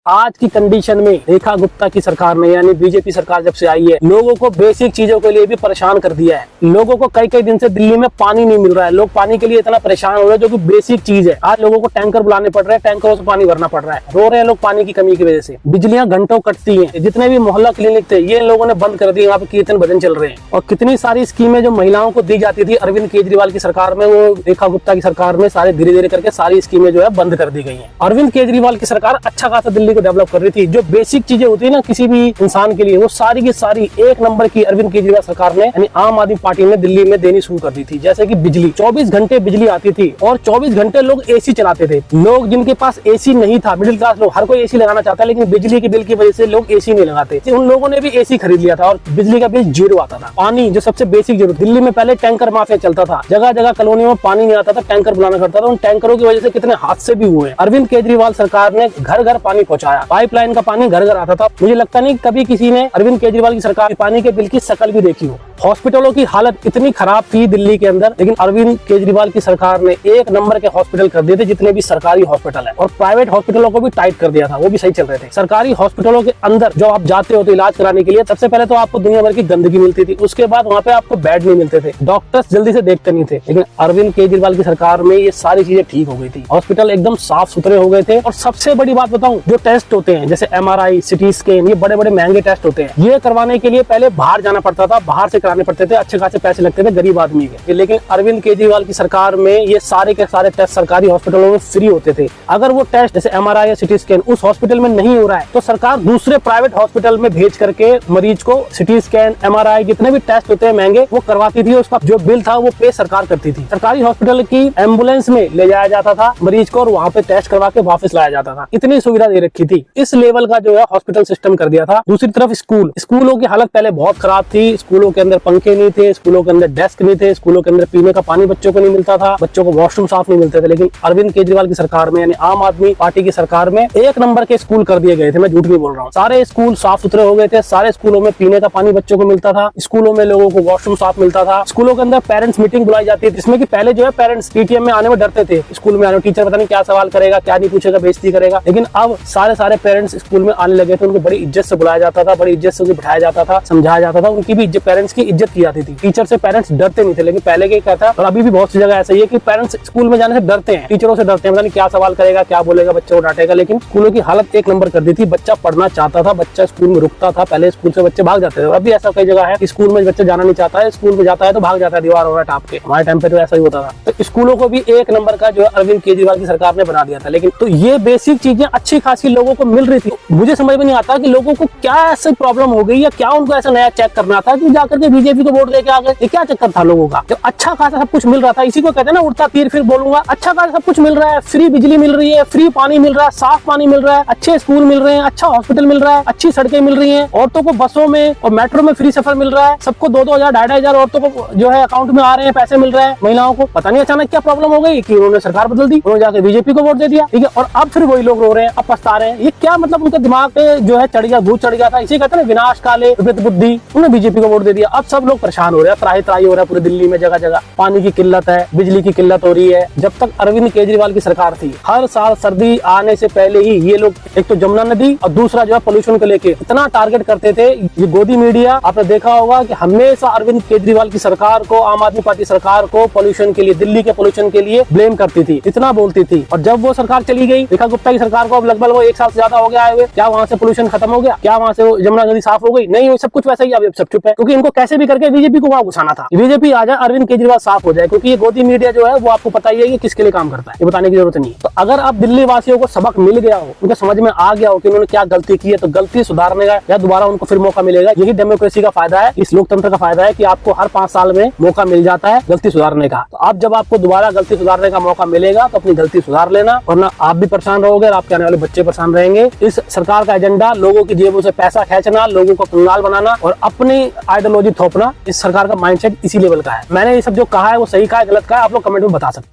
आज की कंडीशन में रेखा गुप्ता की सरकार ने यानी बीजेपी सरकार जब से आई है, लोगों को बेसिक चीजों के लिए भी परेशान कर दिया है। लोगों को कई कई दिन से दिल्ली में पानी नहीं मिल रहा है। लोग पानी के लिए इतना परेशान हो रहे हैं, जो कि बेसिक चीज है। आज लोगों को टैंकर बुलाने पड़ रहे हैं, टैंकरों से पानी भरना पड़ रहा है। रो रहे हैं लोग पानी की कमी की वजह से। बिजलियां घंटों कटती हैं। जितने भी मोहल्ला क्लिनिक थे, ये लोगों ने बंद कर दिए। यहाँ पे कीर्तन भजन चल रहे हैं। और कितनी सारी स्कीमें जो महिलाओं को दी जाती थी अरविंद केजरीवाल की सरकार में, वो रेखा गुप्ता की सरकार में सारे धीरे धीरे करके सारी स्कीमें जो है बंद कर दी गई है। अरविंद केजरीवाल की सरकार अच्छा खासा दिल्ली को डेवलप कर रही थी। जो बेसिक चीजें होती है ना किसी भी इंसान के लिए, वो सारी की सारी एक नंबर की अरविंद केजरीवाल सरकार ने यानी आम आदमी पार्टी ने दिल्ली में देनी शुरू कर दी थी। जैसे कि बिजली 24 घंटे बिजली आती थी और 24 घंटे लोग एसी चलाते थे। लोग जिनके पास एसी नहीं था, मिडिल क्लास लोग, हर कोई एसी लगाना चाहता है, लेकिन बिजली के बिल की वजह से लोग एसी नहीं लगाते। उन लोगों ने भी एसी खरीद लिया था और बिजली का बिल 0 आता था। पानी जो सबसे बेसिक जरूरत, दिल्ली में पहले टैंकर माफिया चलता था। जगह जगह कॉलोनियों में पानी नहीं आता था, टैंकर बुलाना पड़ता था। उन टैंकरों की वजह से कितने हादसे भी हुए। अरविंद केजरीवाल सरकार ने घर घर पानी पहुंचाया। पाइपलाइन का पानी घर घर आता था। मुझे लगता नहीं कभी किसी ने अरविंद केजरीवाल की सरकार पानी के बिल की शकल भी देखी हो। हॉस्पिटलों की हालत इतनी खराब थी दिल्ली के अंदर, लेकिन अरविंद केजरीवाल की सरकार ने एक नंबर के हॉस्पिटल कर दिए थे, जितने भी सरकारी हॉस्पिटल है। और प्राइवेट हॉस्पिटलों को भी टाइट कर दिया था, वो भी सही चल रहे थे। सरकारी हॉस्पिटलों के अंदर जो आप जाते हो तो इलाज कराने के लिए, सबसे पहले तो आपको दुनिया भर की गंदगी मिलती थी। उसके बाद वहाँ पे आपको बेड नहीं मिलते थे, डॉक्टर्स जल्दी से देखते नहीं थे। लेकिन अरविंद केजरीवाल की सरकार में ये सारी चीजें ठीक हो गई थी। हॉस्पिटल एकदम साफ सुथरे हो गए थे। और सबसे बड़ी बात बताऊं, जो टेस्ट होते हैं जैसे MRI, CT स्कैन, ये बड़े बड़े महंगे टेस्ट होते हैं। ये करवाने के लिए पहले बाहर जाना पड़ता था, बाहर से कराने पड़ते थे, अच्छे खासे पैसे लगते थे गरीब आदमी के। लेकिन अरविंद केजरीवाल की सरकार में ये सारे के सारे टेस्ट सरकारी हॉस्पिटलों में फ्री होते थे। अगर वो टेस्ट जैसे MRI या CT स्कैन उस हॉस्पिटल में नहीं हो रहा है, तो सरकार दूसरे प्राइवेट हॉस्पिटल में भेज करके मरीज को CT स्कैन, MRI, जितने भी टेस्ट होते हैं महंगे, वो करवाती थी। उसका जो बिल था वो पे सरकार करती थी। सरकारी हॉस्पिटल की एम्बुलेंस में ले जाया जाता था मरीज को और वहाँ पे टेस्ट करवा के वापस लाया जाता था। इतनी सुविधा दे रखी थी। इस लेवल का जो है हॉस्पिटल सिस्टम कर दिया था। दूसरी तरफ स्कूलों की हालत पहले बहुत खराब थी। स्कूलों के अंदर पंखे नहीं थे, स्कूलों के अंदर डेस्क नहीं थे, स्कूलों के अंदर पीने का पानी बच्चों को नहीं मिलता था, बच्चों को वॉशरूम साफ नहीं मिलते थे। लेकिन अरविंद केजरीवाल की सरकार में यानी आम आदमी पार्टी की सरकार में एक नंबर के स्कूल कर दिए गए थे। मैं झूठ नहीं बोल रहा हूँ। सारे स्कूल साफ सुथरे हो गए थे। सारे स्कूलों में पीने का पानी बच्चों को मिलता था, स्कूलों में लोगों को वॉशरूम साफ मिलता था। स्कूलों के अंदर पेरेंट्स मीटिंग बुलाई जाती है, जिसमें कि पहले जो है पेरेंट्स PTM में आने में डरते थे। स्कूल में आने में टीचर पता नहीं क्या सवाल करेगा, क्या नहीं पूछेगा, बेइज्जती करेगा। लेकिन अब सारे पेरेंट्स स्कूल में आने लगे थे। उनको बड़ी इज्जत से बुलाया जाता था, बड़ी इज्जत से उन्हें बिठाया जाता था, समझाया जाता था। उनकी भी पेरेंट्स की इज्जत की जाती थी। टीचर से पेरेंट्स डरते नहीं थे। लेकिन पहले के क्या था, और अभी भी बहुत सी जगह ऐसा ही है कि पेरेंट्स स्कूल में जाने से डरते हैं, टीचरों से डरते हैं, पता नहीं क्या सवाल करेगा, क्या बोलेगा, बच्चे को डांटेगा। लेकिन स्कूलों की हालत एक नंबर कर दी थी। बच्चा पढ़ना चाहता था, बच्चा स्कूल में रुकता था। पहले स्कूल से बच्चे भाग जाते थे। अभी ऐसा कई जगह है कि स्कूल में बच्चा जाना नहीं चाहता है, स्कूल में जाता है तो भाग जाता है, दीवार हो रहा है टाप के। हमारे टाइम पे तो ऐसा ही होता था। तो स्कूलों को भी एक नंबर का जो है अरविंद केजरीवाल की सरकार ने बना दिया था। लेकिन तो ये बेसिक चीजें अच्छी खासी लोगों को मिल रही थी। मुझे समझ में नहीं आता कि लोगों को क्या ऐसी प्रॉब्लम हो गई या क्या उनको ऐसा नया चेक करना था कि जाकर के बीजेपी को वोट देके आ गए। ये क्या चक्कर था लोगों का? जब अच्छा खासा सब कुछ मिल रहा था, इसी को कहते हैं ना उड़ता तीर फिर बोलूंगा। अच्छा खासा सब कुछ मिल रहा है, फ्री बिजली मिल रही है, फ्री पानी मिल रहा है, साफ पानी मिल रहा है, अच्छे स्कूल मिल रहे हैं, अच्छा हॉस्पिटल मिल रहा है, अच्छी सड़कें मिल रही हैं, औरतों को बसों में और मेट्रो में फ्री सफर मिल रहा है, सबको 2-2 हजार 2,500 औरतों को जो है अकाउंट में आ रहे हैं, पैसे मिल रहे हैं महिलाओं को। पता नहीं अचानक क्या प्रॉब्लम हो गई कि उन्होंने सरकार बदल दी, उन्होंने जाकर बीजेपी को वोट दे दिया। ठीक है, और अब फिर वही लोग रो रहे हैं, अब पछता रहे हैं। ये क्या मतलब उनके दिमाग पे जो है चढ़ गया, भूत चढ़ गया था। इसे कहते हैं विनाश काले विपरीत बुद्धि। उन्होंने बीजेपी को वोट दे दिया। अब सब लोग परेशान हो रहे हैं, त्राही त्राही हो रहा है पूरी दिल्ली में। जगह जगह पानी की किल्लत है, बिजली की किल्लत हो रही है। जब तक अरविंद केजरीवाल की सरकार थी, हर साल सर्दी आने से पहले ही ये लोग एक तो जमुना नदी और दूसरा जो है पोल्यूशन को लेके इतना टारगेट करते थे। ये गोदी मीडिया आपने देखा होगा कि हमेशा अरविंद केजरीवाल की सरकार को, आम आदमी पार्टी सरकार को पोल्यूशन के लिए, दिल्ली के पोल्यूशन के लिए ब्लेम करती थी, इतना बोलती थी। और जब वो सरकार चली गई, रेखा गुप्ता की सरकार को अब लगभग वो 1 साल से ज्यादा हो गया आए हुए, क्या वहाँ से पोल्यूशन खत्म हो गया? क्या वहाँ से जमुना नदी साफ हो गई? नहीं, सब कुछ वैसा ही। अब सब चुप है, क्योंकि इनको कैसे भी करके बीजेपी को वहाँ घुसाना था। बीजेपी आ जाए, अरविंद केजरीवाल साफ हो जाए, क्योंकि ये गोदी मीडिया जो है वो आपको पता ही है कि किसके लिए काम करता है, ये बताने की जरूरत नहीं है। तो अगर अब दिल्ली वासियों को सबक मिल गया हो, उनको समझ में आ गया हो कि उन्होंने क्या गलती की है, तो गलती सुधारने का या दोबारा उनको फिर मौका मिलेगा। यही डेमोक्रेसी का फायदा है, इस लोकतंत्र का फायदा है कि आपको हर 5 साल में मौका मिल जाता है गलती सुधारने का। तो अब जब आपको दोबारा गलती सुधारने का मौका मिलेगा तो अपनी गलती सुधार लेना, वरना आप भी परेशान रहोगे और आपके आने वाले बच्चे परेशान रहेंगे। इस सरकार का एजेंडा लोगों की जेबों से पैसा खींचना, लोगों को कंगाल बनाना और अपनी आइडियोलॉजी थोपना, इस सरकार का माइंडसेट इसी लेवल का है। मैंने ये सब जो कहा है वो सही कहा है, गलत कहा है, आप लोग कमेंट में बता सकते हैं।